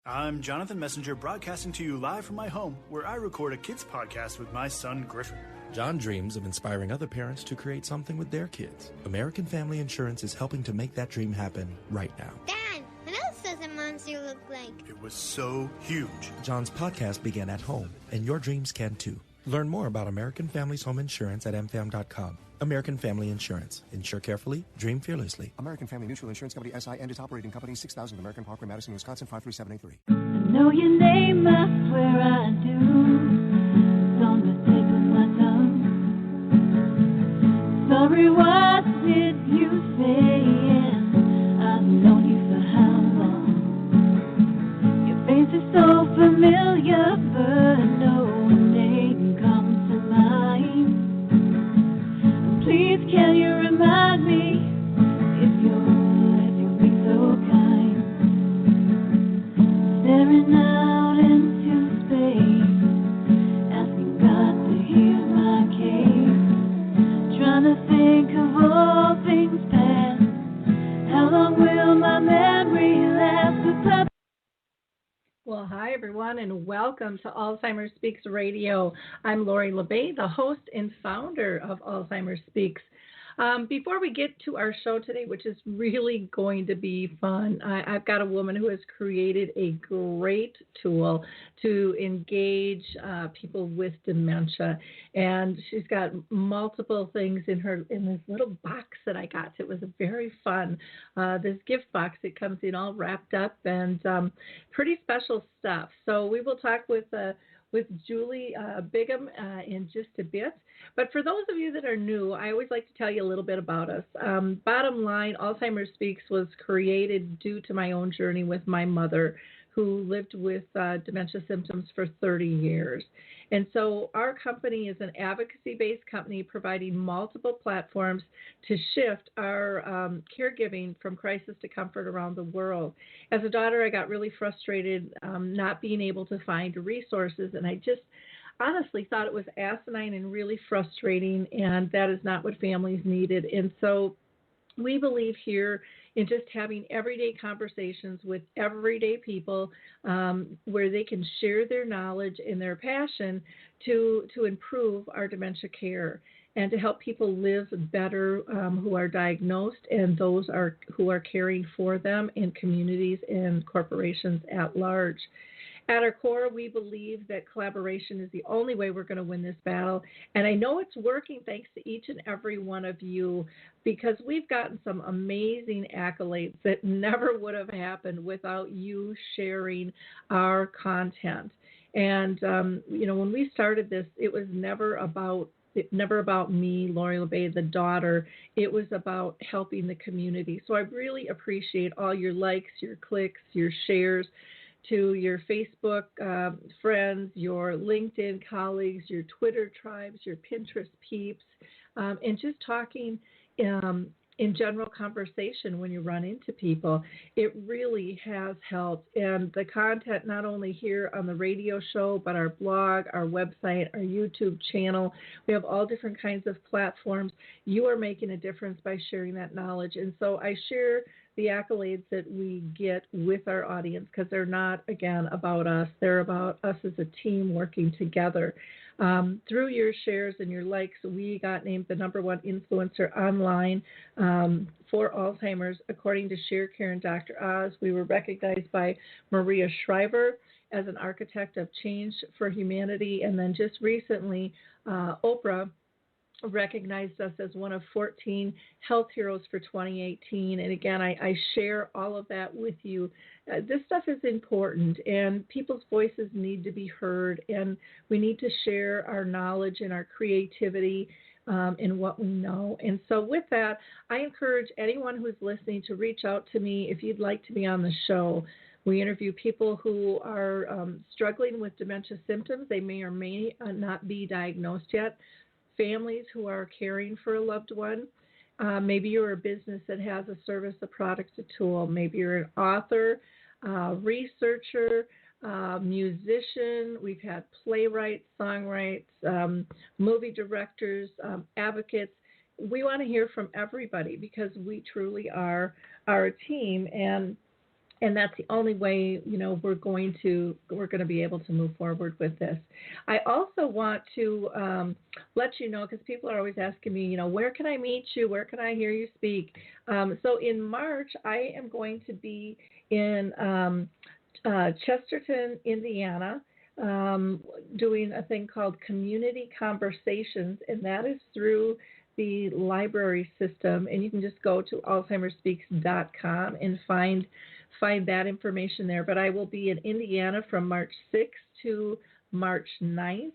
I'm Jonathan Messenger, broadcasting to you live from my home, where I record a kids podcast with my son, Griffin. John dreams of inspiring other parents to create something with their kids. American Family Insurance is helping to make that dream happen right now. Dad, what else does a monster look like? It was so huge. John's podcast began at home, and your dreams can too. Learn more about American Family's home insurance at mfam.com. American Family Insurance. Insure carefully, dream fearlessly. American Family Mutual Insurance Company, SI, and its operating company, 6000 American Parkway, Madison, Wisconsin, 53783. I know your name, I swear I do. It's on the tip of my tongue. Sorry, what did you say? And I've known you for how long? Your face is so familiar, but no name comes to mind. Please, can you remind me if you'll be so kind? Staring out into space, asking God to hear my case. Trying to think of all things past. How long will my memory last? Well, hi, everyone, and welcome to Alzheimer Speaks Radio. I'm Lori LeBay, the host and founder of Alzheimer Speaks. Before we get to our show today, which is really going to be fun, I've got a woman who has created a great tool to engage people with dementia, and she's got multiple things in this little box that I got. It was very fun. This gift box, it comes in all wrapped up and pretty special stuff. So we will talk with Julie Bigham in just a bit. But for those of you that are new, I always like to tell you a little bit about us. Bottom line, Alzheimer Speaks was created due to my own journey with my mother, who lived with dementia symptoms for 30 years. And so our company is an advocacy-based company providing multiple platforms to shift our caregiving from crisis to comfort around the world. As a daughter, I got really frustrated not being able to find resources, and I just honestly thought it was asinine and really frustrating, and that is not what families needed. And so we believe here in just having everyday conversations with everyday people where they can share their knowledge and their passion to improve our dementia care and to help people live better who are diagnosed and those who are caring for them in communities and corporations at large. At our core, we believe that collaboration is the only way we're going to win this battle. And I know it's working thanks to each and every one of you, because we've gotten some amazing accolades that never would have happened without you sharing our content. And, when we started this, it was never about me, Lori LeBay, the daughter. It was about helping the community. So I really appreciate all your likes, your clicks, your shares to your Facebook friends, your LinkedIn colleagues, your Twitter tribes, your Pinterest peeps, and just talking in general conversation when you run into people. It really has helped. And the content, not only here on the radio show, but our blog, our website, our YouTube channel, we have all different kinds of platforms. You are making a difference by sharing that knowledge. And so I share the accolades that we get with our audience, because they're not, again, about us. They're about us as a team working together. Through your shares and your likes, we got named the #1 influencer online for Alzheimer's, according to ShareCare and Dr. Oz. We were recognized by Maria Shriver as an architect of change for humanity. And then just recently, Oprah recognized us as one of 14 health heroes for 2018. And again, I share all of that with you. This stuff is important, and people's voices need to be heard, and we need to share our knowledge and our creativity in what we know. And so with that, I encourage anyone who's listening to reach out to me if you'd like to be on the show. We interview people who are struggling with dementia symptoms. They may or may not be diagnosed yet. Families who are caring for a loved one. Maybe you're a business that has a service, a product, a tool. Maybe you're an author, researcher, musician. We've had playwrights, songwriters, movie directors, advocates. We want to hear from everybody because we truly are a team. And and that's the only way, we're going to be able to move forward with this. I also want to let you know, because people are always asking me, where can I meet you? Where can I hear you speak? So in March, I am going to be in Chesterton, Indiana, doing a thing called Community Conversations, and that is through the library system. And you can just go to alzheimerspeaks.com and find that information there. But I will be in Indiana from March 6th to March 9th.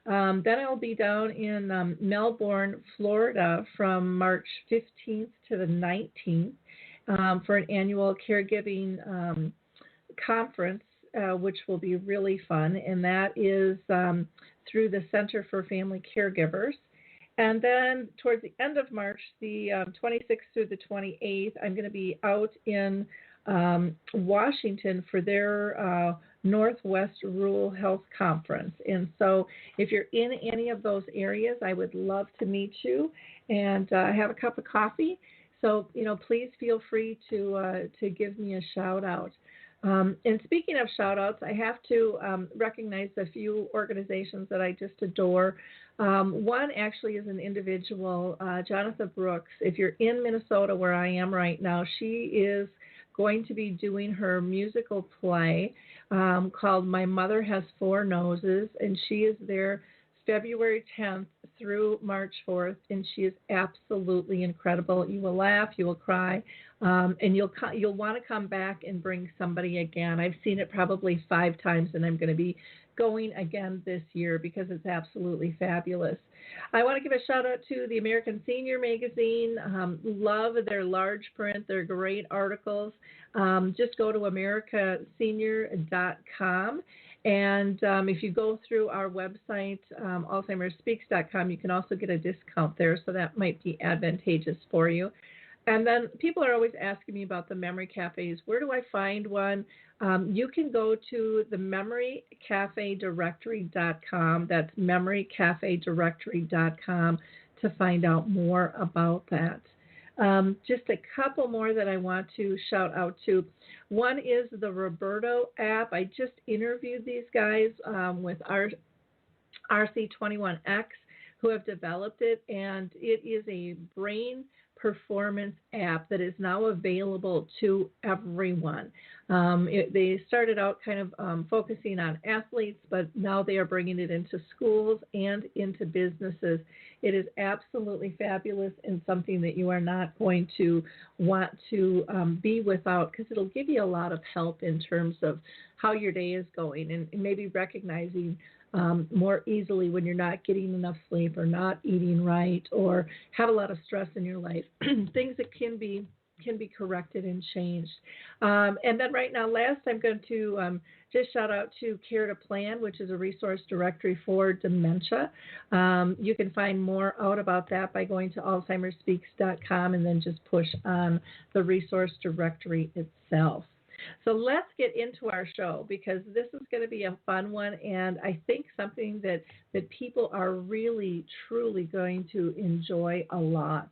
Then I will be down in Melbourne, Florida from March 15th to the 19th for an annual caregiving conference, which will be really fun. And that is through the Center for Family Caregivers. And then towards the end of March, the 26th through the 28th, I'm going to be out in Washington for their Northwest Rural Health Conference. And so if you're in any of those areas, I would love to meet you and have a cup of coffee. So, please feel free to give me a shout out. And speaking of shout outs, I have to recognize a few organizations that I just adore. One actually is an individual, Jonathan Brooks. If you're in Minnesota, where I am right now, she is going to be doing her musical play called My Mother Has Four Noses, and she is there February 10th through March 4th, and she is absolutely incredible. You will laugh, you will cry, and you'll want to come back and bring somebody again. I've seen it probably 5 times, and I'm going to be going again this year because it's absolutely fabulous. I want to give a shout out to the American Senior Magazine. Love their large print. They're great articles. Just go to americasenior.com. And if you go through our website, alzheimerspeaks.com, you can also get a discount there, so that might be advantageous for you. And then people are always asking me about the memory cafes. Where do I find one? You can go to the memorycafedirectory.com. That's memorycafedirectory.com to find out more about that. Just a couple more that I want to shout out to. One is the Roberto app. I just interviewed these guys with RC21X who have developed it, and it is a brain performance app that is now available to everyone. They started out kind of focusing on athletes, but now they are bringing it into schools and into businesses. It is absolutely fabulous and something that you are not going to want to be without, because it'll give you a lot of help in terms of how your day is going and maybe recognizing more easily when you're not getting enough sleep or not eating right or have a lot of stress in your life, things that can be corrected and changed. And then right now, last, I'm going to just shout out to Care to Plan, which is a resource directory for dementia. You can find more out about that by going to alzheimerspeaks.com and then just push on the resource directory itself. So let's get into our show, because this is going to be a fun one, and I think something that people are really, truly going to enjoy a lot.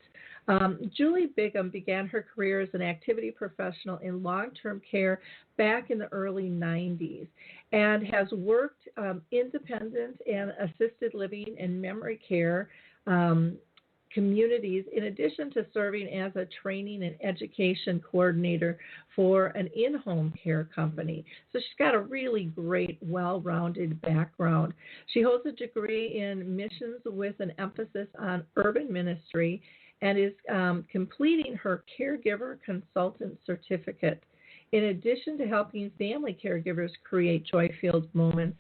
Julie Bigham began her career as an activity professional in long-term care back in the early 90s and has worked independent and assisted living and memory care communities, in addition to serving as a training and education coordinator for an in-home care company. So she's got a really great, well-rounded background. She holds a degree in missions with an emphasis on urban ministry and is completing her caregiver consultant certificate. In addition to helping family caregivers create joy-filled moments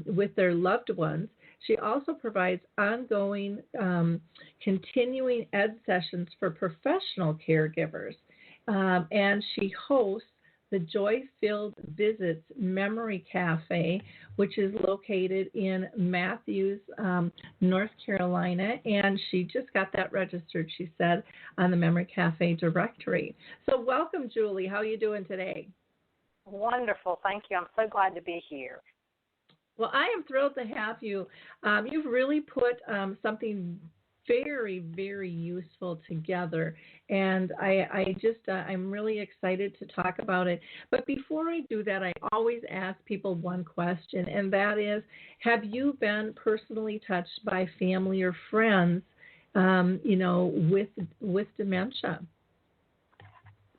with their loved ones, she also provides ongoing continuing ed sessions for professional caregivers, and she hosts the Joy-Filled Visits Memory Cafe, which is located in Matthews, North Carolina, and she just got that registered, she said, on the Memory Cafe directory. So welcome, Julie. How are you doing today? Wonderful. Thank you. I'm so glad to be here. Well, I am thrilled to have you. You've really put something very, very useful together. And I'm really excited to talk about it. But before I do that, I always ask people one question, and that is, have you been personally touched by family or friends, with dementia?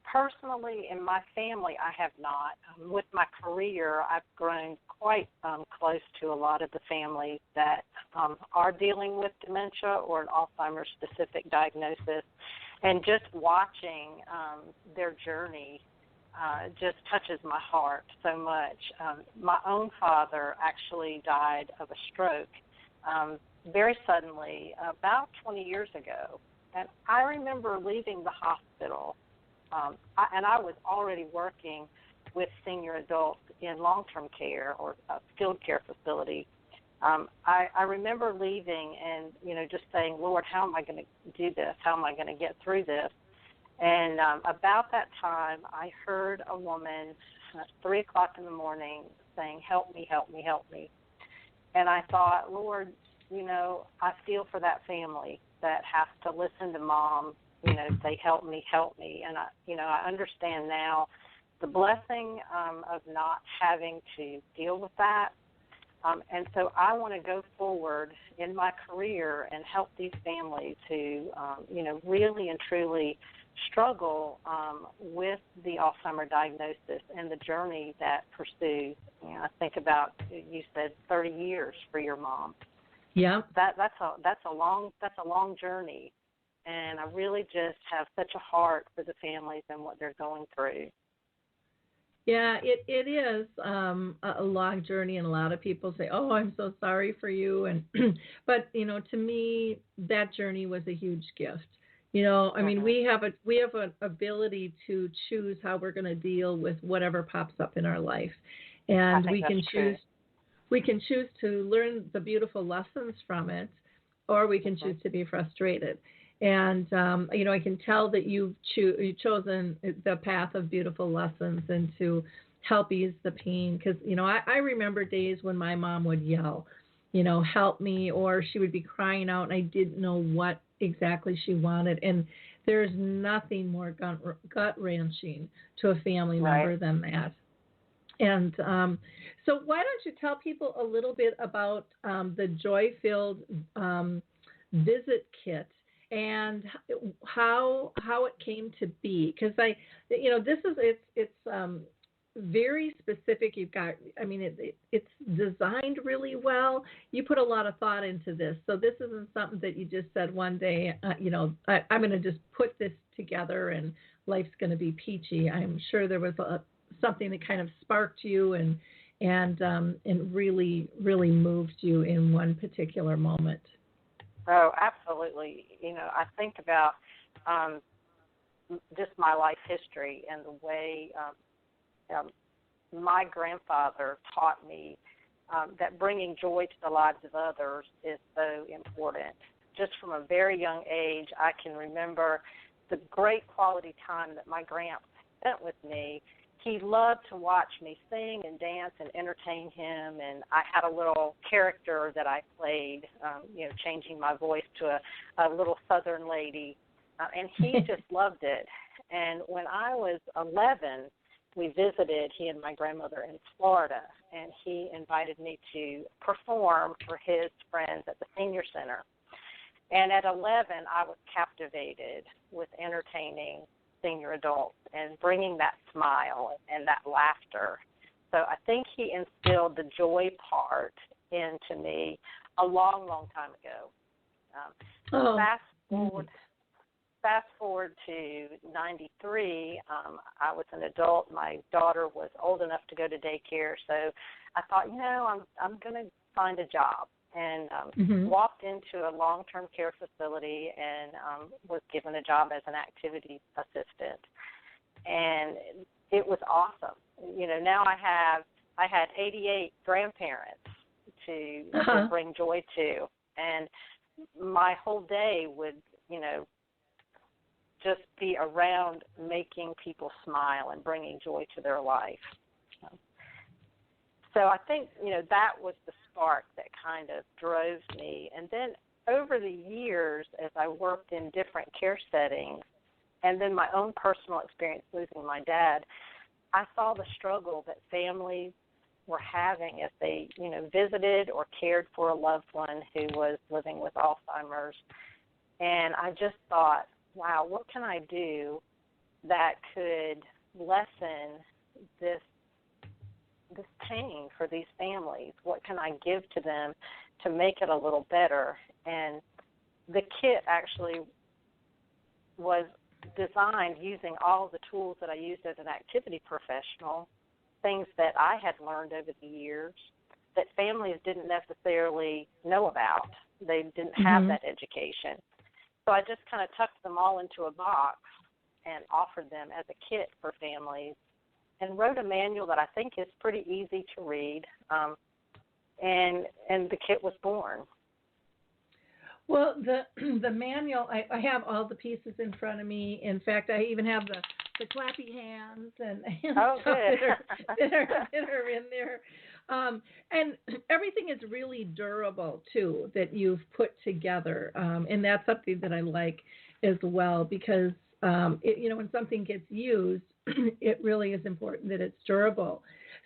Personally, in my family, I have not. With my career, I've grown quite close to a lot of the families that are dealing with dementia or an Alzheimer's specific diagnosis. And just watching their journey just touches my heart so much. My own father actually died of a stroke very suddenly about 20 years ago. And I remember leaving the hospital. And I was already working with senior adults in long-term care or a skilled care facility. I remember leaving and, just saying, Lord, how am I going to do this? How am I going to get through this? And about that time, I heard a woman at 3 o'clock in the morning saying, help me, help me, help me. And I thought, Lord, I feel for that family that has to listen to Mom, say, help me. And, I understand now the blessing of not having to deal with that. And so I want to go forward in my career and help these families who, really and truly struggle with the Alzheimer diagnosis and the journey that pursues. I think about, you said 30 years for your mom. Yeah. That's a long journey. And I really just have such a heart for the families and what they're going through. Yeah, it is a long journey, and a lot of people say, "Oh, I'm so sorry for you." And but to me, that journey was a huge gift. I mean, we have an ability to choose how we're going to deal with whatever pops up in our life, and we can choose. We can choose to learn the beautiful lessons from it, or we can choose to be frustrated. And, I can tell that you've chosen the path of beautiful lessons and to help ease the pain. Because, I remember days when my mom would yell, help me, or she would be crying out and I didn't know what exactly she wanted. And there's nothing more gut-wrenching to a family member than that. And so why don't you tell people a little bit about the Joy-Filled Visit Kit and how it came to be? Because it's very specific. You've got, it's designed really well. You put a lot of thought into this. So this isn't something that you just said one day, I'm going to just put this together and life's going to be peachy. I'm sure there was something that kind of sparked you and really, really moved you in one particular moment. Oh, absolutely. I think about just my life history and the way my grandfather taught me that bringing joy to the lives of others is so important. Just from a very young age, I can remember the great quality time that my grandpa spent with me. He loved to watch me sing and dance and entertain him, and I had a little character that I played, changing my voice to a little Southern lady, and he just loved it. And when I was 11, we visited, he and my grandmother, in Florida, and he invited me to perform for his friends at the senior center. And at 11, I was captivated with entertaining senior adults and bringing that smile and that laughter. So I think he instilled the joy part into me a long, long time ago. Fast forward to 93, I was an adult. My daughter was old enough to go to daycare, so I thought, I'm going to find a job. And walked into a long-term care facility and was given a job as an activity assistant. And it was awesome. Now I had 88 grandparents to bring joy to. And my whole day would, just be around making people smile and bringing joy to their life. So I think, that was the spark that kind of drove me. And then over the years, as I worked in different care settings, and then my own personal experience losing my dad, I saw the struggle that families were having as they, visited or cared for a loved one who was living with Alzheimer's. And I just thought, wow, what can I do that could lessen this pain for these families? What can I give to them to make it a little better? And the kit actually was designed using all the tools that I used as an activity professional, things that I had learned over the years that families didn't necessarily know about. They didn't have that education. So I just kind of tucked them all into a box and offered them as a kit for families and wrote a manual that I think is pretty easy to read, and the kit was born. Well, the manual, I have all the pieces in front of me. In fact, I even have the clappy hands and oh, good. that are in there. And everything is really durable, too, that you've put together. And that's something that I like as well because, when something gets used, it really is important that it's durable.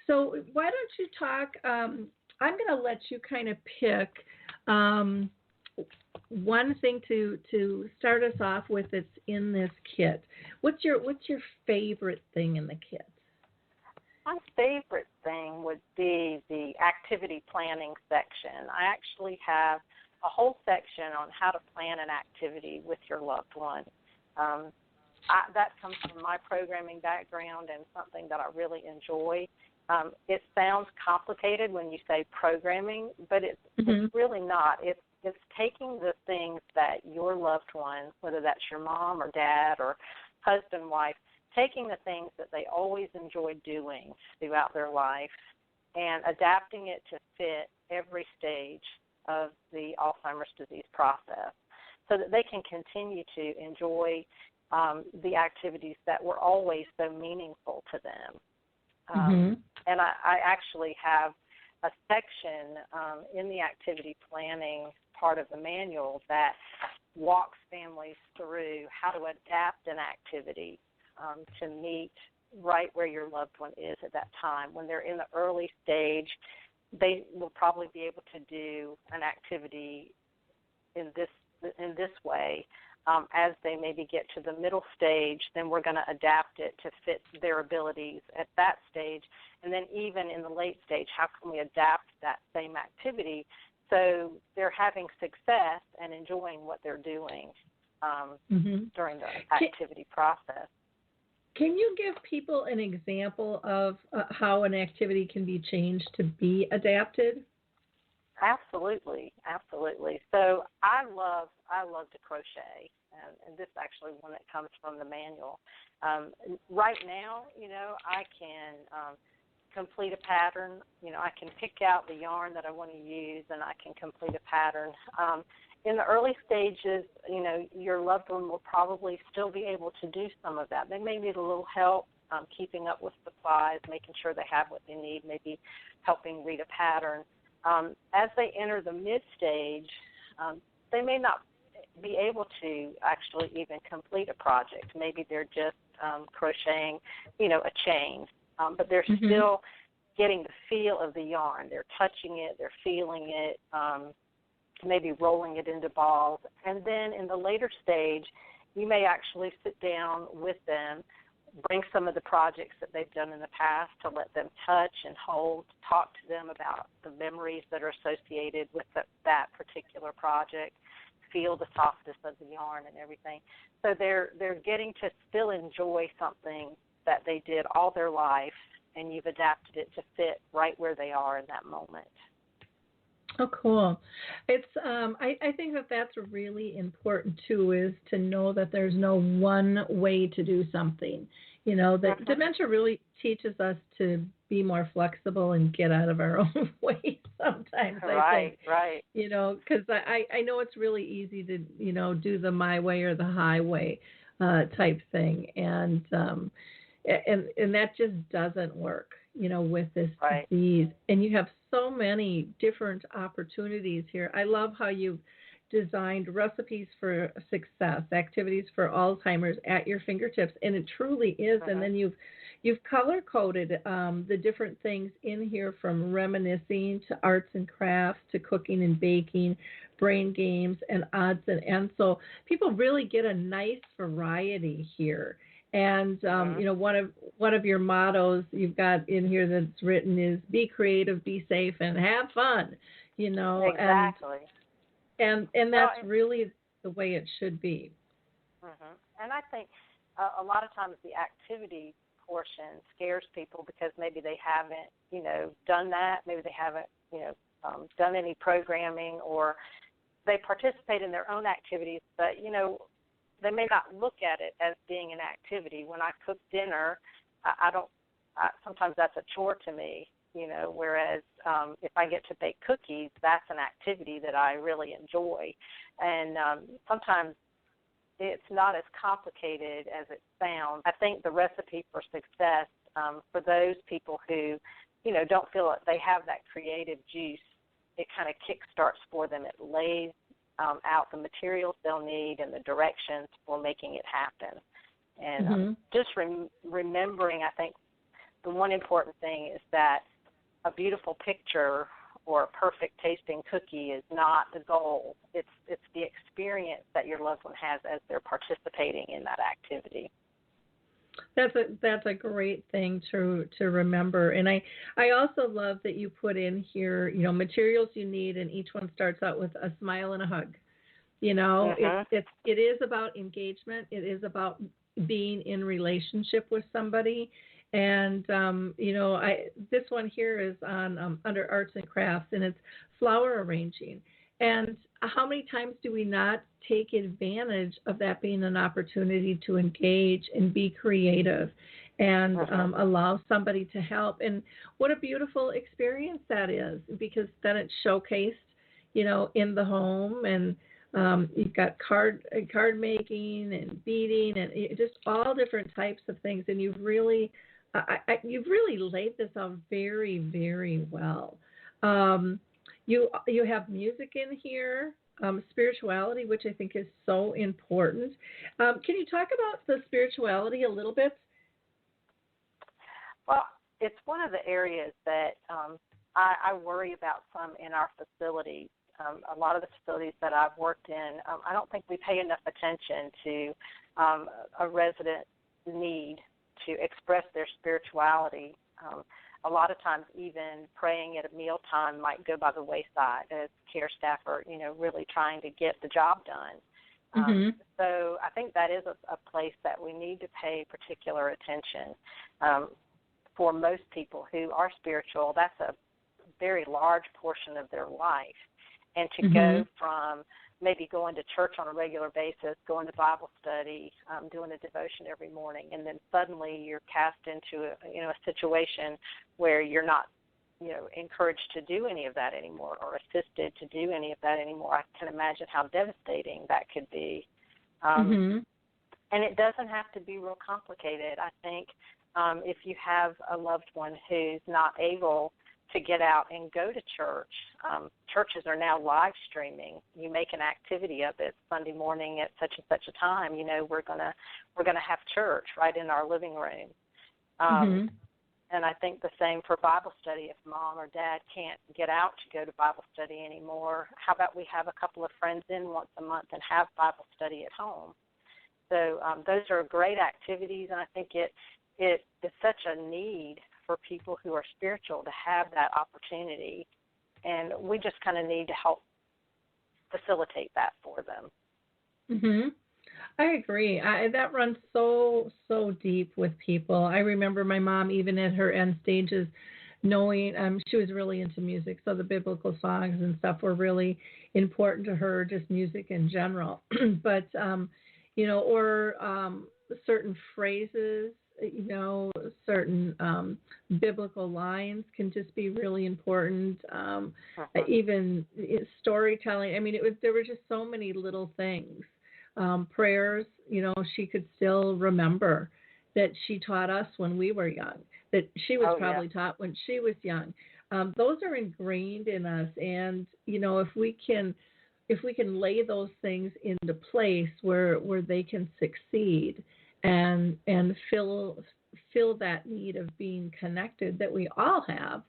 So why don't you talk, I'm going to let you kind of pick one thing to start us off with that's in this kit. What's your favorite thing in the kit? My favorite thing would be the activity planning section. I actually have a whole section on how to plan an activity with your loved one. That comes from my programming background and something that I really enjoy. It sounds complicated when you say programming, but it's really not. It's taking the things that your loved one, whether that's your mom or dad or husband, wife, taking the things that they always enjoyed doing throughout their life and adapting it to fit every stage of the Alzheimer's disease process so that they can continue to enjoy the activities that were always so meaningful to them. And I actually have a section in the activity planning part of the manual that walks families through how to adapt an activity to meet right where your loved one is at that time. When they're in the early stage, they will probably be able to do an activity in this way. As they maybe get to the middle stage, then we're going to adapt it to fit their abilities at that stage. And then even in the late stage, how can we adapt that same activity so they're having success and enjoying what they're doing during the activity process. Can you give people an example of how an activity can be changed to be adapted? Absolutely. So I love to crochet, and this is actually one that comes from the manual. Right now, I can complete a pattern. I can pick out the yarn that I want to use, and I can complete a pattern. In the early stages, your loved one will probably still be able to do some of that. They may need a little help keeping up with supplies, making sure they have what they need, maybe helping read a pattern. As they enter the mid-stage, they may not be able to actually even complete a project. Maybe they're just crocheting, a chain, but they're still getting the feel of the yarn. They're touching it, they're feeling it, maybe rolling it into balls. And then in the later stage, you may actually sit down with them, bring some of the projects that they've done in the past to let them touch and hold, talk to them about the memories that are associated with that particular project, feel the softness of the yarn and everything. So they're getting to still enjoy something that they did all their life, and you've adapted it to fit right where they are in that moment. Oh, cool. It's I think that's really important, too, is to know that there's no one way to do something. That dementia really teaches us to be more flexible and get out of our own way sometimes, I think. Right. Because I know it's really easy to, do the my way or the highway type thing. And that just doesn't work, with this disease. And you have so many different opportunities here. I love how you've designed recipes for success, activities for Alzheimer's at your fingertips, and it truly is. And then you've color coded the different things in here, from reminiscing to arts and crafts to cooking and baking, brain games, and odds and ends. So people really get a nice variety here. And one of your mottos you've got in here that's written is "Be creative, be safe, and have fun." Exactly. And that's really the way it should be. And I think a lot of times the activity portion scares people because maybe they haven't, done that. Maybe they haven't, done any programming, or they participate in their own activities, but, they may not look at it as being an activity. When I cook dinner, sometimes that's a chore to me, whereas if I get to bake cookies, that's an activity that I really enjoy. And sometimes it's not as complicated as it sounds. I think the recipe for success for those people who, don't feel like they have that creative juice, it kind of kickstarts for them. It lays out the materials they'll need and the directions for making it happen. And just remembering, I think the one important thing is that a beautiful picture or a perfect tasting cookie is not the goal. It's the experience that your loved one has as they're participating in that activity. That's a great thing to remember. And I also love that you put in here, materials you need, and each one starts out with a smile and a hug. It is about engagement. It is about being in relationship with somebody. And this one here is on under arts and crafts, and it's flower arranging. And how many times do we not take advantage of that being an opportunity to engage and be creative and allow somebody to help? And what a beautiful experience that is, because then it's showcased, in the home, and you've got card making and beading and just all different types of things. And you've really laid this out very, very well. You have music in here, spirituality, which I think is so important. Can you talk about the spirituality a little bit? Well, it's one of the areas that I worry about some in our facilities. A lot of the facilities that I've worked in, I don't think we pay enough attention to a resident's need to express their spirituality. A lot of times even praying at a mealtime might go by the wayside as care staff are, really trying to get the job done. So I think that is a place that we need to pay particular attention. For most people who are spiritual, that's a very large portion of their life. And to go from maybe going to church on a regular basis, going to Bible study, doing a devotion every morning, and then suddenly you're cast into a situation where you're not, encouraged to do any of that anymore or assisted to do any of that anymore. I can imagine how devastating that could be. And it doesn't have to be real complicated. I think if you have a loved one who's not able to get out and go to church. Churches are now live streaming. You make an activity of it Sunday morning at such and such a time. We're gonna have church right in our living room. And I think the same for Bible study. If mom or dad can't get out to go to Bible study anymore, how about we have a couple of friends in once a month and have Bible study at home? So those are great activities, and I think it is such a need for people who are spiritual to have that opportunity, and we just kind of need to help facilitate that for them. I agree. That runs so deep with people. I remember my mom, even at her end stages, knowing she was really into music, so the biblical songs and stuff were really important to her, just music in general. But certain phrases, certain biblical lines can just be really important. Even storytelling. I mean, there were just so many little things. Prayers, she could still remember that she taught us when we were young, that she was probably taught when she was young. Those are ingrained in us. And, if if we can lay those things into place where they can succeed and fill that need of being connected that we all have.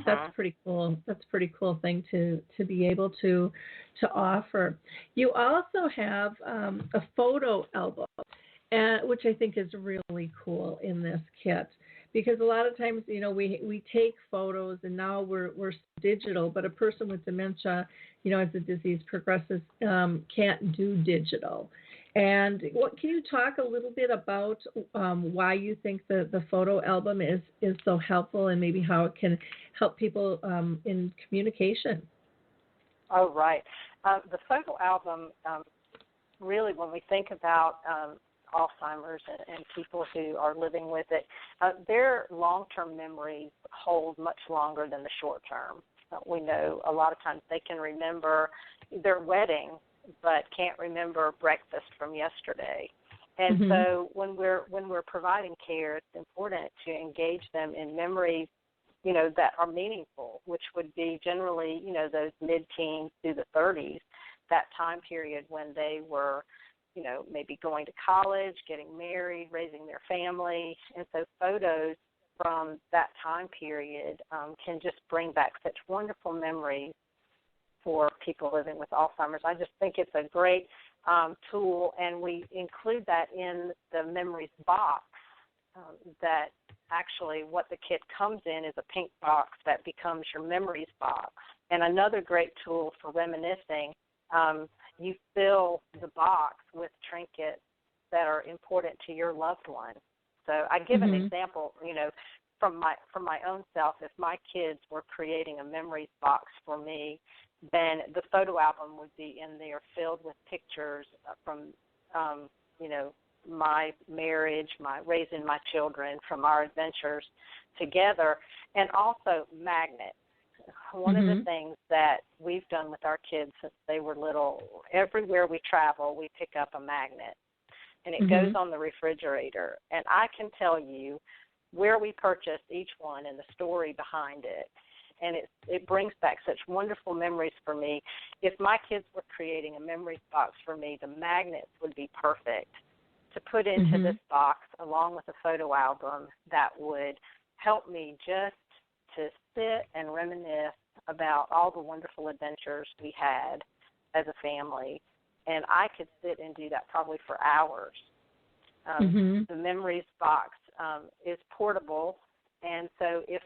That's pretty cool. That's a pretty cool thing to be able to offer. You also have a photo album, which I think is really cool in this kit, because a lot of times, we take photos and now we're digital, but a person with dementia, as the disease progresses, can't do digital. And can you talk a little bit about why you think the photo album is so helpful, and maybe how it can help people in communication? Oh, right. The photo album, really, when we think about Alzheimer's and people who are living with it, their long-term memories hold much longer than the short-term. We know a lot of times they can remember their wedding, but can't remember breakfast from yesterday. And so when we're providing care, it's important to engage them in memories, that are meaningful, which would be generally, those mid-teens through the 30s, that time period when they were, maybe going to college, getting married, raising their family. And so photos from that time period can just bring back such wonderful memories for people living with Alzheimer's. I just think it's a great tool, and we include that in the memories box. That actually what the kit comes in is a pink box that becomes your memories box. And another great tool for reminiscing, you fill the box with trinkets that are important to your loved one. So I give an example, from my own self. If my kids were creating a memories box for me, then the photo album would be in there filled with pictures from, my marriage, my raising my children, from our adventures together, and also magnets. One of the things that we've done with our kids since they were little, everywhere we travel, we pick up a magnet, and it goes on the refrigerator. And I can tell you where we purchased each one and the story behind it. And it brings back such wonderful memories for me. If my kids were creating a memories box for me, the magnets would be perfect to put into this box along with a photo album that would help me just to sit and reminisce about all the wonderful adventures we had as a family. And I could sit and do that probably for hours. The memories box is portable, and so if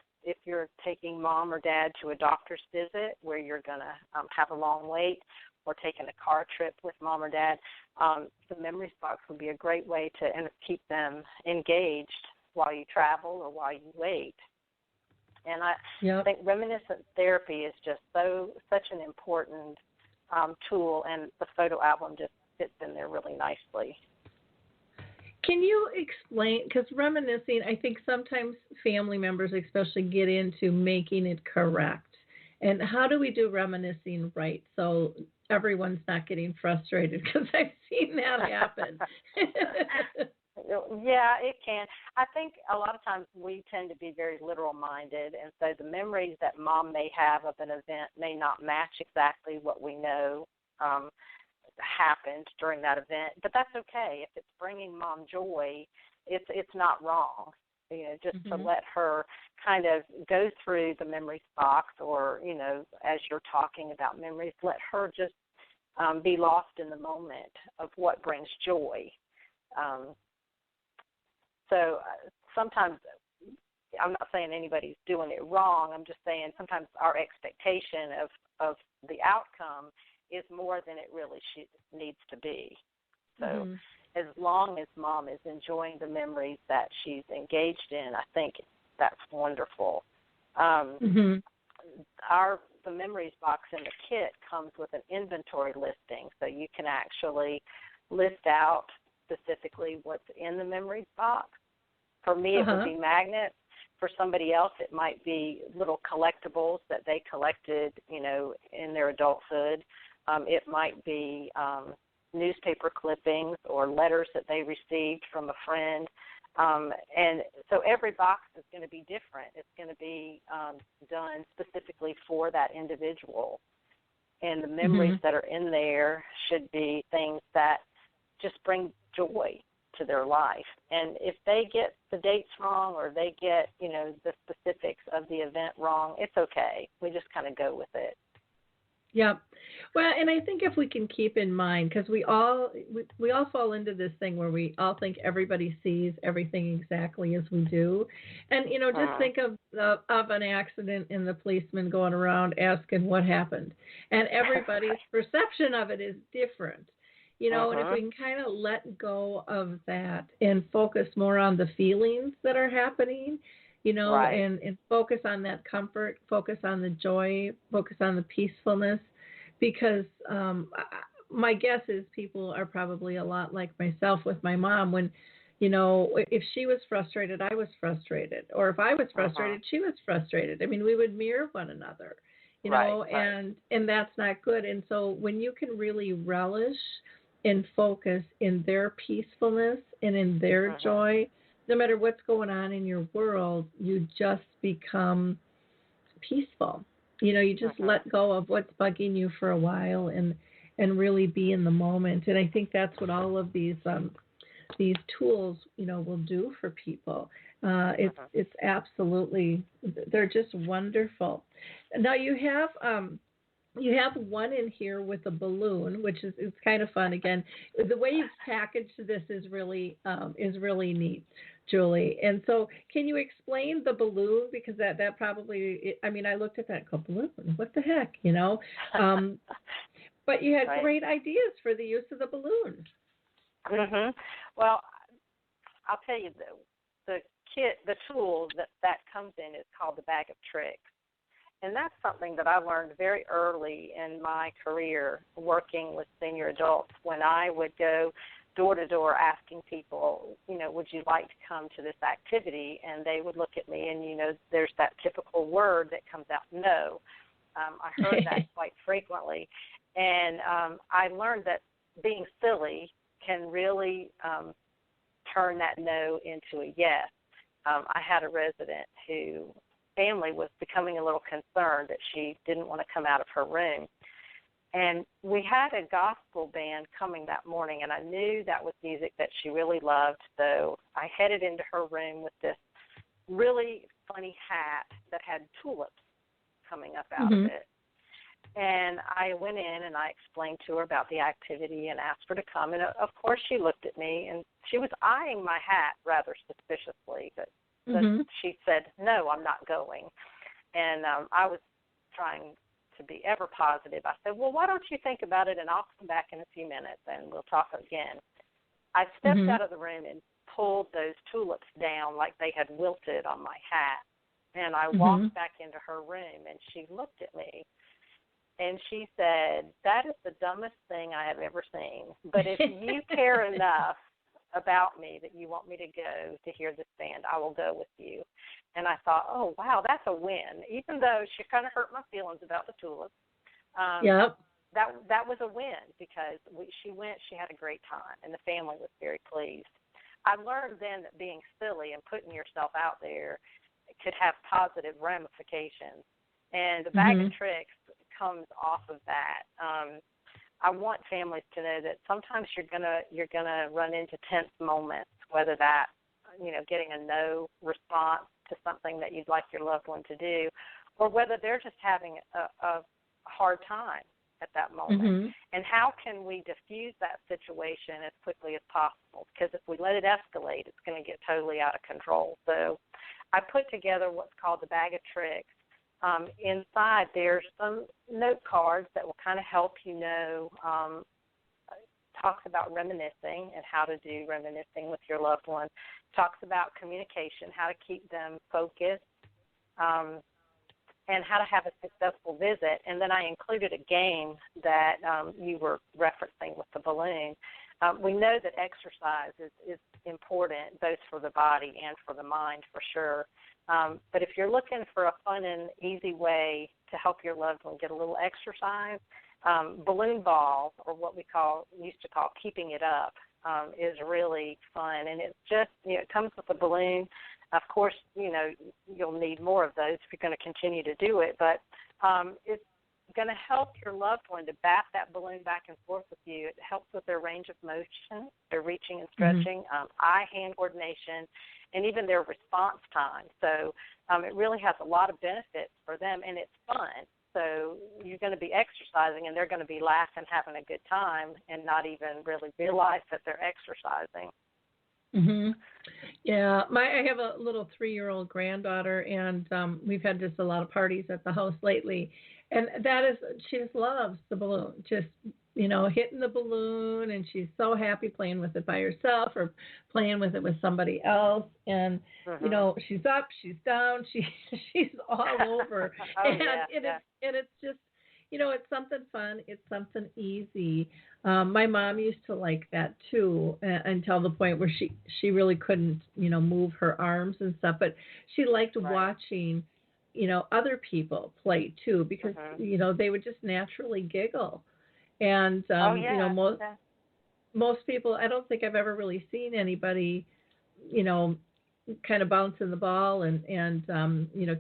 you're taking mom or dad to a doctor's visit where you're going to have a long wait, or taking a car trip with mom or dad, the memories box would be a great way to keep them engaged while you travel or while you wait. And I think reminiscence therapy is just such an important tool, and the photo album just fits in there really nicely. Can you explain, because reminiscing, I think sometimes family members especially get into making it correct. And how do we do reminiscing right so everyone's not getting frustrated? Because I've seen that happen. Yeah, it can. I think a lot of times we tend to be very literal-minded, and so the memories that mom may have of an event may not match exactly what we know happened during that event, but that's okay. If it's bringing mom joy, it's not wrong. Just to let her kind of go through the memories box, or, as you're talking about memories, let her just be lost in the moment of what brings joy. So sometimes, I'm not saying anybody's doing it wrong, I'm just saying sometimes our expectation of the outcome is more than it really needs to be. So as long as mom is enjoying the memories that she's engaged in, I think that's wonderful. The memories box in the kit comes with an inventory listing, so you can actually list out specifically what's in the memories box. For me, it would be magnets. For somebody else, it might be little collectibles that they collected, in their adulthood. It might be newspaper clippings or letters that they received from a friend. And so every box is going to be different. It's going to be done specifically for that individual. And the memories that are in there should be things that just bring joy to their life. And if they get the dates wrong or they get, the specifics of the event wrong, it's okay. We just kind of go with it. Yeah. Well, and I think if we can keep in mind, because we all fall into this thing where we all think everybody sees everything exactly as we do. And, just think of an accident and the policeman going around asking what happened. And everybody's perception of it is different. And if we can kind of let go of that and focus more on the feelings that are happening, and focus on that comfort, focus on the joy, focus on the peacefulness, because my guess is people are probably a lot like myself with my mom when, if she was frustrated, I was frustrated, or if I was frustrated, she was frustrated. I mean, we would mirror one another, and that's not good. And so when you can really relish and focus in their peacefulness and in their joy, no matter what's going on in your world, you just become peaceful. You just let go of what's bugging you for a while and really be in the moment. And I think that's what all of these tools, will do for people. It's absolutely, they're just wonderful. Now you have one in here with a balloon, which is it's kind of fun. Again, the way you've packaged this is really neat, Julie. And so, can you explain the balloon, because that probably, I looked at that and go, balloon, what the heck, But you had great ideas for the use of the balloon. Well, I'll tell you, the kit, the tool that comes in is called the bag of tricks. And that's something that I learned very early in my career working with senior adults when I would go door to door asking people, would you like to come to this activity? And they would look at me and, there's that typical word that comes out, no. I heard that quite frequently. And I learned that being silly can really turn that no into a yes. I had a resident who family was becoming a little concerned that she didn't want to come out of her room. And we had a gospel band coming that morning, and I knew that was music that she really loved. So I headed into her room with this really funny hat that had tulips coming up out of it. And I went in and I explained to her about the activity and asked her to come. And, of course, she looked at me, and she was eyeing my hat rather suspiciously, but she said, no, I'm not going. And I was trying to be ever positive. I said, well, why don't you think about it, and I'll come back in a few minutes, and we'll talk again. I stepped out of the room and pulled those tulips down like they had wilted on my hat. And I walked back into her room, and she looked at me, and she said, that is the dumbest thing I have ever seen. But if you care enough about me that you want me to go to hear this band, I will go with you. And I thought, oh, wow, that's a win. Even though she kind of hurt my feelings about the tulips, that was a win because she went, she had a great time, and the family was very pleased. I learned then that being silly and putting yourself out there could have positive ramifications. And the bag of tricks comes off of that. I want families to know that sometimes you're gonna run into tense moments, whether that, getting a no response to something that you'd like your loved one to do, or whether they're just having a hard time at that moment. And how can we diffuse that situation as quickly as possible? Because if we let it escalate, it's going to get totally out of control. So I put together what's called the bag of tricks. Inside there's some note cards that will kind of help talks about reminiscing and how to do reminiscing with your loved one, talks about communication, how to keep them focused, and how to have a successful visit. And then I included a game that you were referencing with the balloon. We know that exercise is important both for the body and for the mind for sure. But if you're looking for a fun and easy way to help your loved one get a little exercise, balloon ball, or what we used to call keeping it up, is really fun. And it's just, it comes with a balloon. Of course, you'll need more of those if you're going to continue to do it. But going to help your loved one to bat that balloon back and forth with you. It helps with their range of motion, their reaching and stretching, eye-hand coordination, and even their response time. So it really has a lot of benefits for them, and it's fun. So you're going to be exercising, and they're going to be laughing, having a good time, and not even really realize that they're exercising. Mm-hmm. Yeah, I have a little 3-year-old granddaughter, and we've had just a lot of parties at the house lately. And she just loves the balloon, just, hitting the balloon, and she's so happy playing with it by herself or playing with it with somebody else. And, she's up, she's down, she's all over. It's just, it's something fun. It's something easy. My mom used to like that too, until the point where she really couldn't, move her arms and stuff. But she liked watching, other people play too, because, they would just naturally giggle. And, most people, I don't think I've ever really seen anybody, kind of bouncing the ball and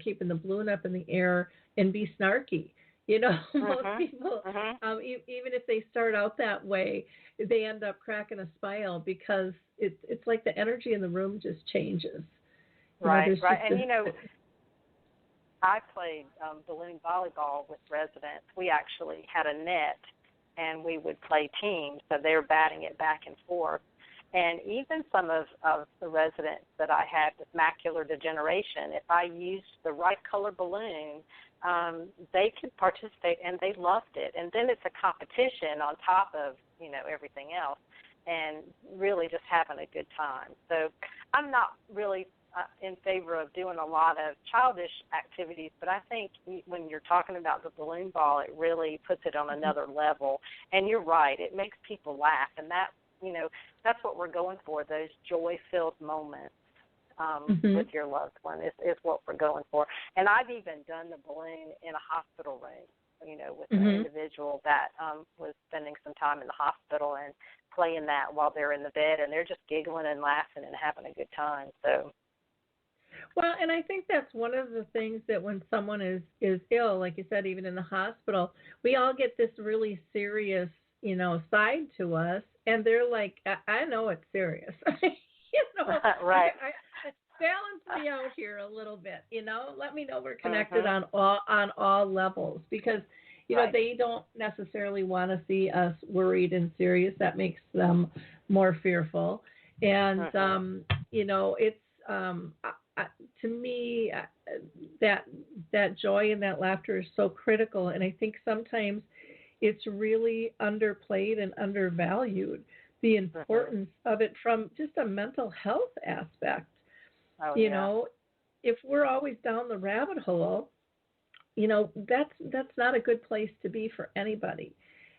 keeping the balloon up in the air and be snarky. Most people, even if they start out that way, they end up cracking a smile because it's like the energy in the room just changes. Right. And, I played balloon volleyball with residents. We actually had a net, and we would play teams, so they were batting it back and forth. And even some of the residents that I had with macular degeneration, if I used the right color balloon, they could participate, and they loved it. And then it's a competition on top of, everything else, and really just having a good time. So I'm not really in favor of doing a lot of childish activities, but I think when you're talking about the balloon ball, it really puts it on another level. And you're right, it makes people laugh, and that's what we're going for, those joy-filled moments with your loved one is what we're going for. And I've even done the balloon in a hospital room, with an individual that was spending some time in the hospital and playing that while they're in the bed, and they're just giggling and laughing and having a good time. So. Well, and I think that's one of the things that when someone is ill, like you said, even in the hospital, we all get this really serious, side to us, and they're like, I know it's serious. Right. Balance me out here a little bit, let me know we're connected on all levels, because, they don't necessarily want to see us worried and serious. That makes them more fearful. And, it's, to me, that joy and that laughter is so critical, and I think sometimes it's really underplayed and undervalued, the importance of it from just a mental health aspect. If we're always down the rabbit hole, that's not a good place to be for anybody.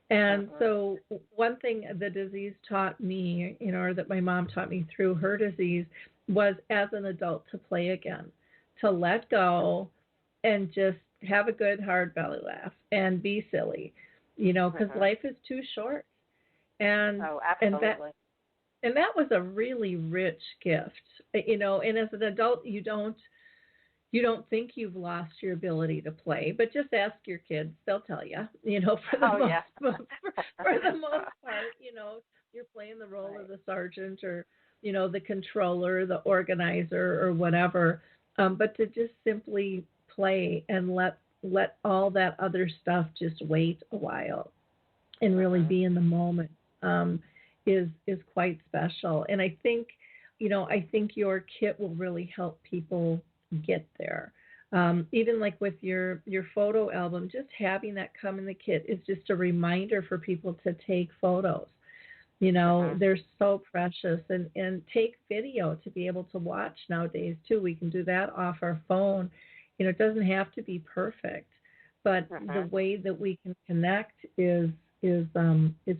And so one thing the disease taught me, or that my mom taught me through her disease, was as an adult to play again, to let go and just have a good hard belly laugh and be silly, because life is too short. And absolutely. And that was a really rich gift, and as an adult, you don't think you've lost your ability to play, but just ask your kids, they'll tell you, for the most part, you're playing the role of the sergeant or, the controller, the organizer, or whatever, but to just simply play and let all that other stuff just wait a while and really be in the moment is quite special. And I think your kit will really help people get there. Even like with your photo album, just having that come in the kit is just a reminder for people to take photos. They're so precious, and take video to be able to watch nowadays too. We can do that off our phone. It doesn't have to be perfect, but the way that we can connect is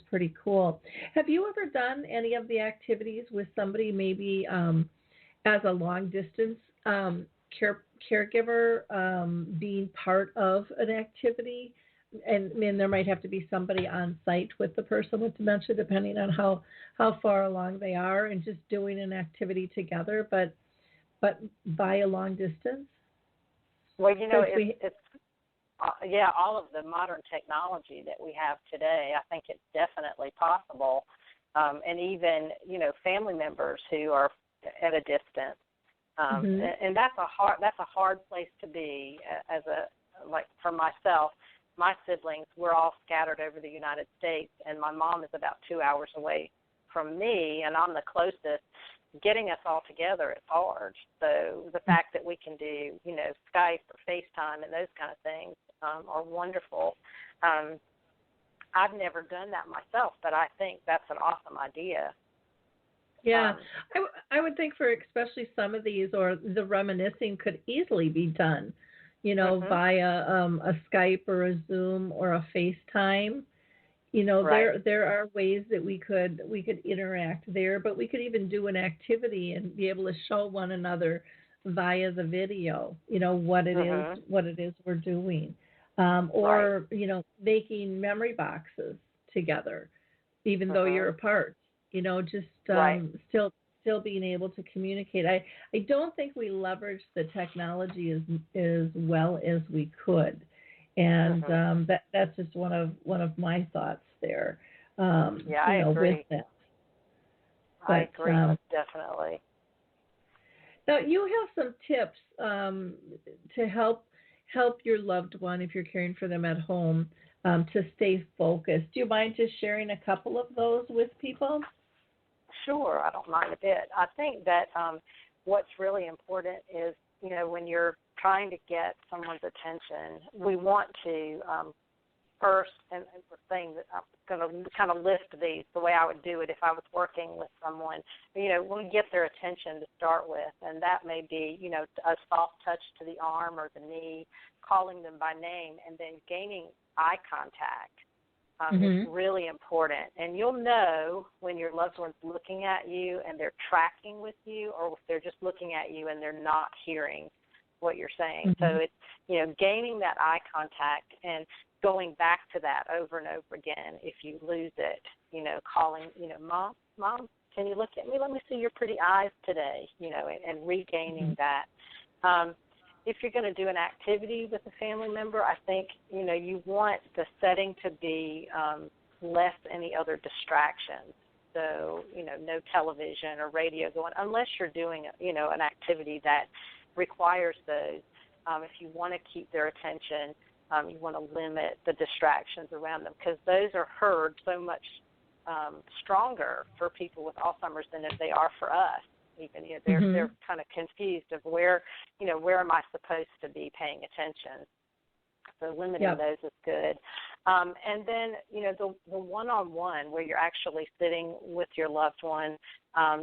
pretty cool. Have you ever done any of the activities with somebody, maybe as a long distance caregiver, being part of an activity? And there might have to be somebody on site with the person with dementia, depending on how far along they are, and just doing an activity together, but by a long distance. Well, it's all of the modern technology that we have today, I think it's definitely possible. And even, family members who are at a distance. And that's a hard place to be for myself. My siblings, we're all scattered over the United States, and my mom is about 2 hours away from me, and I'm the closest. Getting us all together is hard. So the fact that we can do, Skype or FaceTime and those kind of things are wonderful. I've never done that myself, but I think that's an awesome idea. Yeah, I would think for especially some of these, or the reminiscing could easily be done, via a Skype or a Zoom or a FaceTime. Right. There are ways that we could interact there, but we could even do an activity and be able to show one another via the video, what it is we're doing, or making memory boxes together, even though you're apart. Still being able to communicate. I don't think we leverage the technology as well as we could. And that's just one of my thoughts there. I agree. With that. I agree, definitely. Now you have some tips to help your loved one if you're caring for them at home to stay focused. Do you mind just sharing a couple of those with people? Sure, I don't mind a bit. I think that what's really important is, when you're trying to get someone's attention, we want to first, and the thing that I'm going to kind of list these the way I would do it if I was working with someone, we get their attention to start with, and that may be, a soft touch to the arm or the knee, calling them by name, and then gaining eye contact. Is really important. And you'll know when your loved one's looking at you and they're tracking with you, or if they're just looking at you and they're not hearing what you're saying. So it's, gaining that eye contact and going back to that over and over again if you lose it, calling, Mom, can you look at me? Let me see your pretty eyes today, and regaining that. If you're going to do an activity with a family member, I think, you want the setting to be less any other distractions. So, no television or radio going, unless you're doing, an activity that requires those. If you want to keep their attention, you want to limit the distractions around them, because those are heard so much stronger for people with Alzheimer's than if they are for us. Even they're kind of confused of where am I supposed to be paying attention. So limiting those is good. And then the one-on-one where you're actually sitting with your loved one,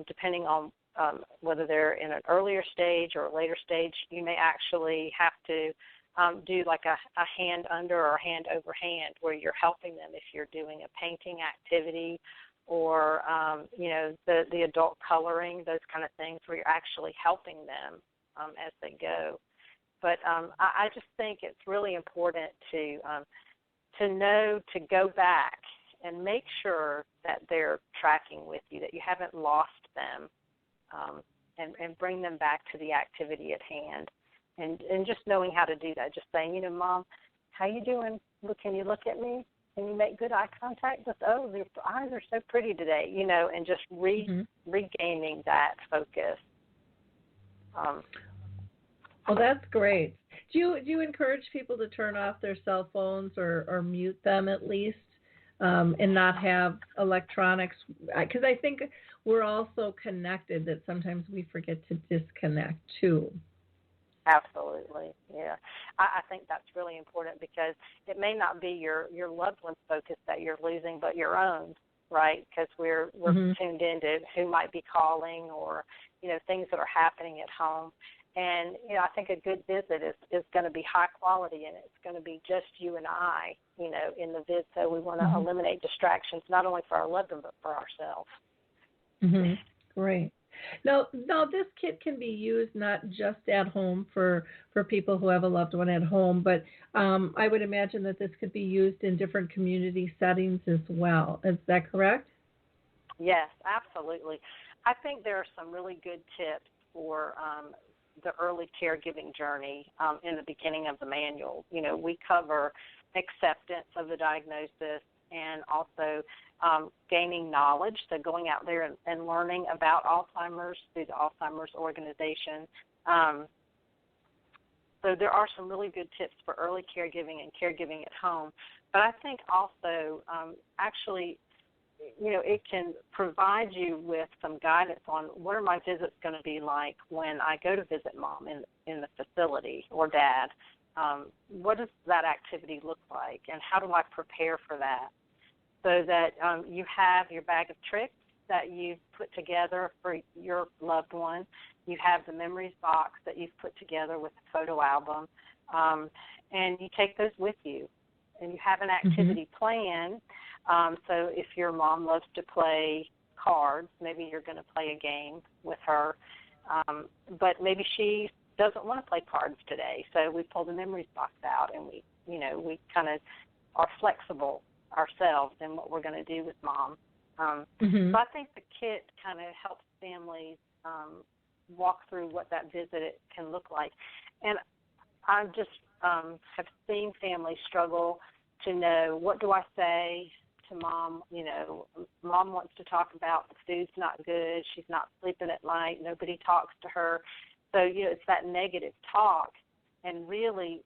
depending on whether they're in an earlier stage or a later stage, you may actually have to do like a hand under or hand over hand where you're helping them if you're doing a painting activity, or, the adult coloring, those kind of things where you're actually helping them as they go. But I just think it's really important to know to go back and make sure that they're tracking with you, that you haven't lost them, and bring them back to the activity at hand. And just knowing how to do that, just saying, Mom, how you doing? Can you look at me? Can you make good eye contact? Just, your eyes are so pretty today, and just regaining that focus. Well, that's great. Do you encourage people to turn off their cell phones or mute them at least, and not have electronics? Because I think we're all so connected that sometimes we forget to disconnect too. Absolutely, yeah. I think that's really important, because it may not be your loved one's focus that you're losing, but your own, right? Because we're tuned into who might be calling, or things that are happening at home. And I think a good visit is going to be high quality, and it's going to be just you and I, in the vid. So we want to eliminate distractions, not only for our loved one but for ourselves. Great. Now, this kit can be used not just at home for people who have a loved one at home, but I would imagine that this could be used in different community settings as well. Is that correct? Yes, absolutely. I think there are some really good tips for the early caregiving journey in the beginning of the manual. We cover acceptance of the diagnosis and also gaining knowledge, so going out there and learning about Alzheimer's through the Alzheimer's organization. So there are some really good tips for early caregiving and caregiving at home. But I think also actually, it can provide you with some guidance on what are my visits going to be like when I go to visit mom in the facility or dad. What does that activity look like, and how do I prepare for that? So that you have your bag of tricks that you've put together for your loved one. You have the memories box that you've put together with the photo album, and you take those with you. And you have an activity plan. So if your mom loves to play cards, maybe you're going to play a game with her. But maybe she doesn't want to play cards today. So we pull the memories box out, and we kind of are flexible ourselves in what we're going to do with mom. So I think the kit kind of helps families walk through what that visit can look like. And I just have seen families struggle to know, what do I say to mom? Mom wants to talk about the food's not good, she's not sleeping at night, nobody talks to her. So, it's that negative talk, and really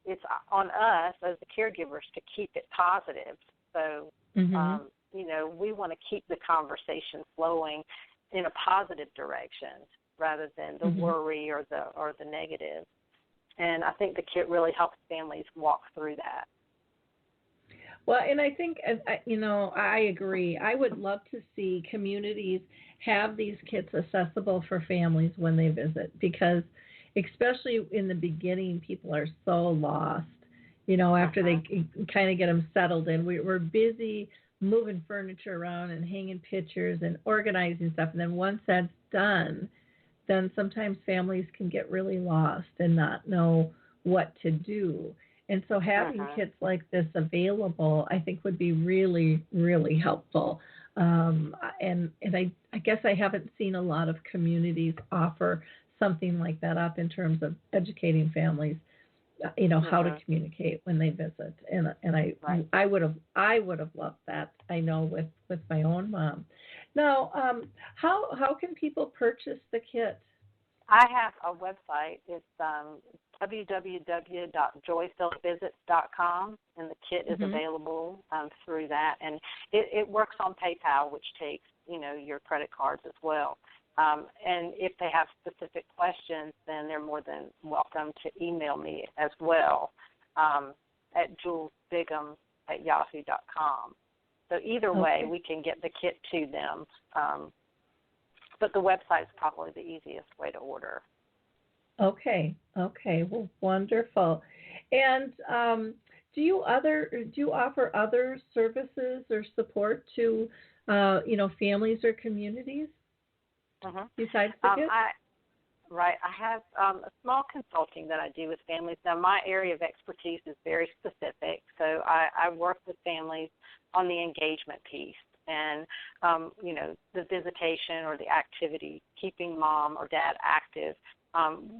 it's on us as the caregivers to keep it positive. So, we want to keep the conversation flowing in a positive direction rather than the worry or the negative. And I think the kit really helps families walk through that. Well, and I think, I agree. I would love to see communities have these kits accessible for families when they visit, because especially in the beginning, people are so lost, after they kind of get them settled in. We're busy moving furniture around and hanging pictures and organizing stuff. And then once that's done, then sometimes families can get really lost and not know what to do. And so having kits like this available, I think, would be really, really helpful. And I guess I haven't seen a lot of communities offer something like that up in terms of educating families, how to communicate when they visit. And I would have loved that, I know, with my own mom. Now, how can people purchase the kit? I have a website. It's www.joyfilledvisits.com, and the kit is available through that. And it works on PayPal, which takes, your credit cards as well. And if they have specific questions, then they're more than welcome to email me as well at julesbigham@yahoo.com. So either way, we can get the kit to them. But the website is probably the easiest way to order. Okay. Well, wonderful. And do you offer other services or support to families or communities besides the kit? I have a small consulting that I do with families. Now, my area of expertise is very specific, so I work with families on the engagement piece. And, the visitation or the activity, keeping mom or dad active,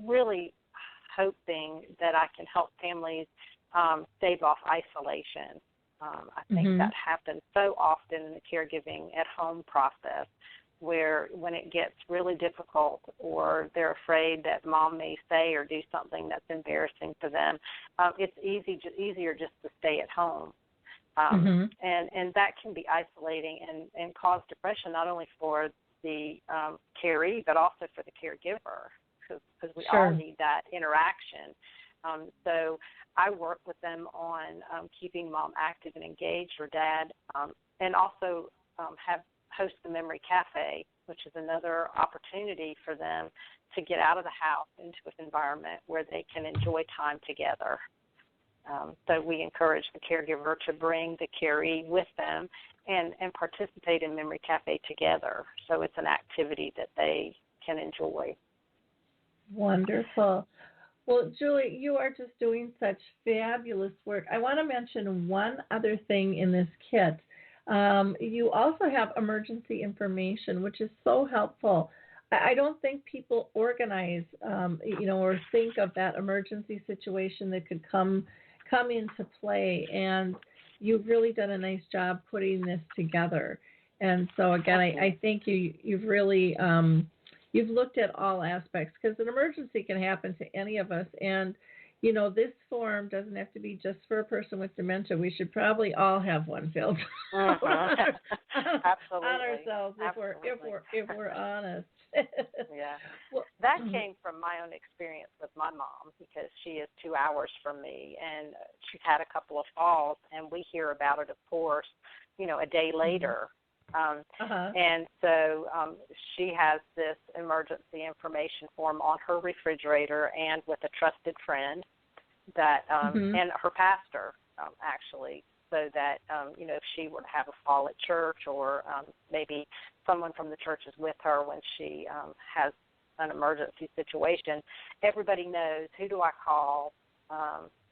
really hoping that I can help families stave off isolation. I think that happens so often in the caregiving at home process, where when it gets really difficult or they're afraid that mom may say or do something that's embarrassing for them, it's easier just to stay at home. And that can be isolating and cause depression, not only for the caree, but also for the caregiver, because we all need that interaction. So I work with them on keeping mom active and engaged, or dad, and also host the Memory Cafe, which is another opportunity for them to get out of the house into an environment where they can enjoy time together. So we encourage the caregiver to bring the caree with them and participate in Memory Cafe together. So it's an activity that they can enjoy. Wonderful. Well, Julie, you are just doing such fabulous work. I want to mention one other thing in this kit. You also have emergency information, which is so helpful. I don't think people organize, or think of that emergency situation that could come into play. And you've really done a nice job putting this together. And so again, I think you've really you've looked at all aspects, because an emergency can happen to any of us. And this form doesn't have to be just for a person with dementia. We should probably all have one filled Absolutely. on ourselves if we're honest. Yeah. Well, that came from my own experience with my mom, because she is 2 hours from me, and she's had a couple of falls, and we hear about it, of course, a day later. And so she has this emergency information form on her refrigerator, and with a trusted friend that and her pastor, actually, so that, if she were to have a fall at church, or maybe someone from the church is with her when she has an emergency situation, everybody knows, who do I call,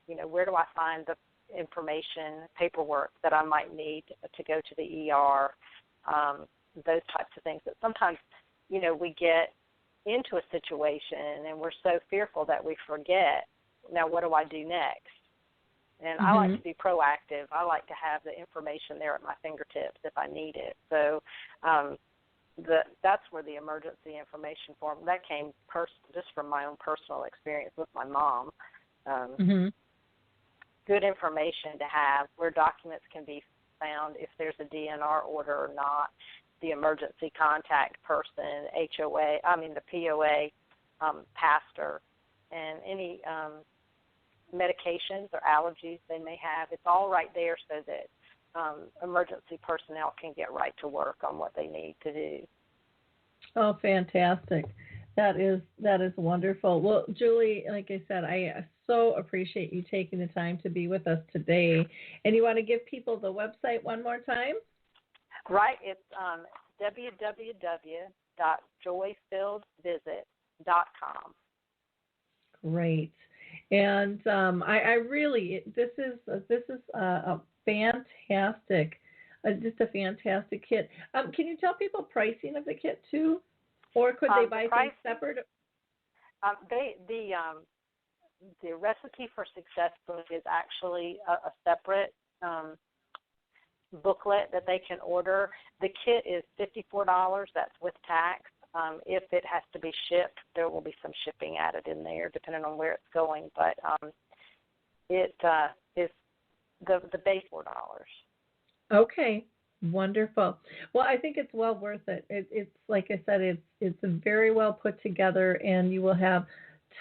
where do I find the information, paperwork that I might need to go to the ER, those types of things that sometimes, we get into a situation and we're so fearful that we forget, now what do I do next? And I like to be proactive. I like to have the information there at my fingertips if I need it. So that's where the emergency information form, that came just from my own personal experience with my mom. Good information to have, where documents can be found, if there's a DNR order or not, the emergency contact person, the POA, pastor, and any medications or allergies they may have. It's all right there, so that emergency personnel can get right to work on what they need to do. Oh, fantastic. That is wonderful. Well, Julie, like I said, I so appreciate you taking the time to be with us today. And you want to give people the website one more time? Right. It's www.joyfilledvisit.com. Great. And I really, this is a fantastic, just a fantastic kit. Can you tell people pricing of the kit too, or could they buy things separate? The Recipe for Success book is actually a separate booklet that they can order. The kit is $54. That's with tax. If it has to be shipped, there will be some shipping added in there, depending on where it's going. But it is the base $4. Okay, wonderful. Well, I think it's well worth it. It's like I said, it's very well put together, and you will have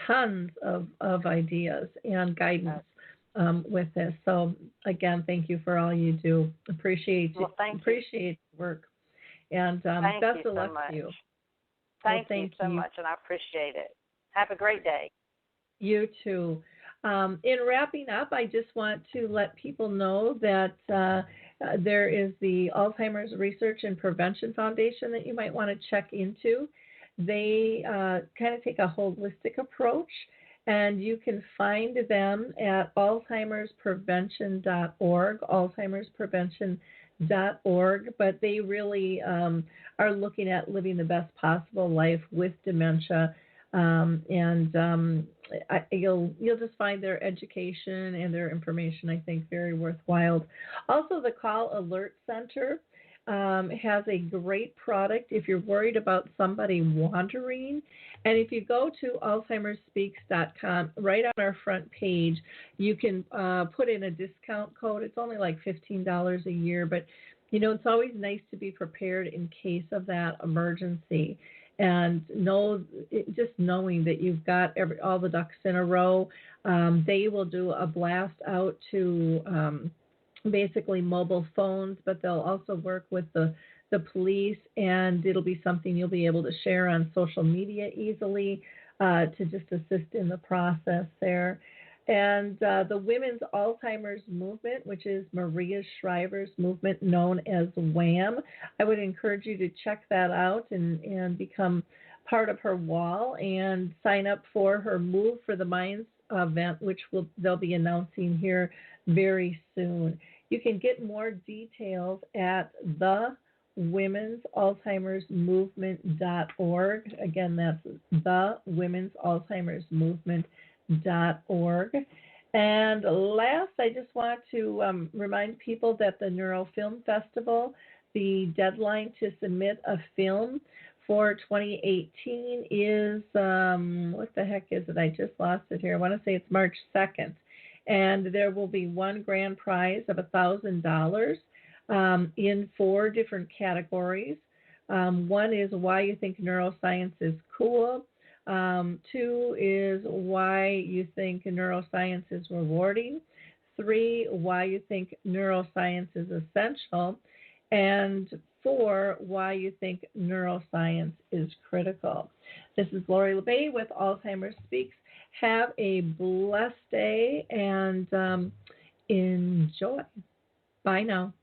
tons of ideas and guidance with this. So again, thank you for all you do. Appreciate the work, and best of luck to you. Thank you so much, and I appreciate it. Have a great day. You too. In wrapping up, I just want to let people know that there is the Alzheimer's Research and Prevention Foundation that you might want to check into. They kind of take a holistic approach, and you can find them at alzheimersprevention.org, alzheimersprevention.org, but they really are looking at living the best possible life with dementia, you'll just find their education and their information, I think, very worthwhile. Also, the Call Alert Center has a great product if you're worried about somebody wandering. And if you go to alzheimersspeaks.com, right on our front page, you can put in a discount code. It's only like $15 a year, but it's always nice to be prepared in case of that emergency. And just knowing that you've got all the ducks in a row, they will do a blast out to basically mobile phones, but they'll also work with the police, and it'll be something you'll be able to share on social media easily to just assist in the process there. And the Women's Alzheimer's Movement, which is Maria Shriver's movement known as WHAM, I would encourage you to check that out and become part of her wall and sign up for her Move for the Minds event, which they'll be announcing here very soon. You can get more details at thewomen'salzheimersmovement.org. Again, that's thewomen'salzheimersmovement.org. And last, I just want to remind people that the Neurofilm Festival, the deadline to submit a film for 2018 is, what the heck is it? I just lost it here. I want to say it's March 2nd. And there will be one grand prize of $1,000 in 4 different categories. One is why you think neuroscience is cool. 2 is why you think neuroscience is rewarding. 3, why you think neuroscience is essential. And 4, why you think neuroscience is critical. This is Lori LeBay with Alzheimer Speaks. Have a blessed day and enjoy. Bye now.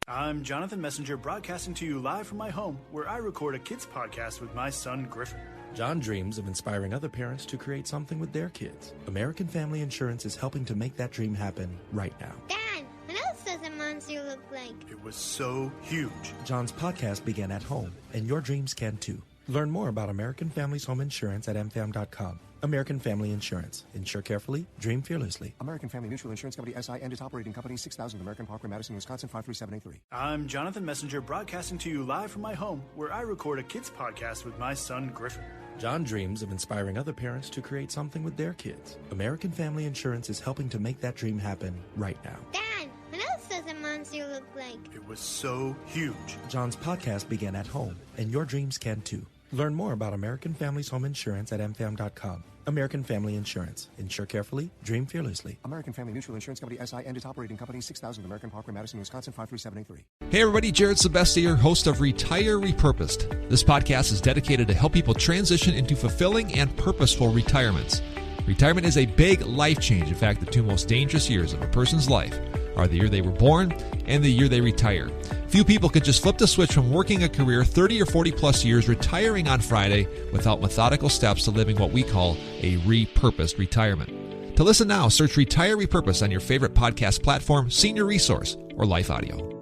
I'm Jonathan Messenger, broadcasting to you live from my home, where I record a kids podcast with my son, Griffin. John dreams of inspiring other parents to create something with their kids. American Family Insurance is helping to make that dream happen right now. Dad, what else does a monster look like? It was so huge. John's podcast began at home, and your dreams can too. Learn more about American Family's home insurance at mfam.com. American Family Insurance. Insure carefully, dream fearlessly. American Family Mutual Insurance Company SI and its operating company 6000 American Parkway, Madison, Wisconsin 53783. I'm Jonathan Messenger, broadcasting to you live from my home, where I record a kids podcast with my son, Griffin. John dreams of inspiring other parents to create something with their kids. American Family Insurance is helping to make that dream happen right now. Dad, what else does a monster look like? It was so huge. John's podcast began at home, and your dreams can too. Learn more about American Family's home insurance at mfam.com. American Family Insurance. Insure carefully, dream fearlessly. American Family Mutual Insurance Company SI and its operating company 6000 American Parkway, Madison, Wisconsin 53783. Hey everybody, Jared Sebestier, host of Retire Repurposed. This podcast is dedicated to help people transition into fulfilling and purposeful retirements. Retirement is a big life change. In fact, the 2 most dangerous years of a person's life are the year they were born and the year they retire. Few people could just flip the switch from working a career 30 or 40 plus years, retiring on Friday, without methodical steps to living what we call a repurposed retirement. To listen now, search Retire Repurposed on your favorite podcast platform, Senior Resource, or Life Audio.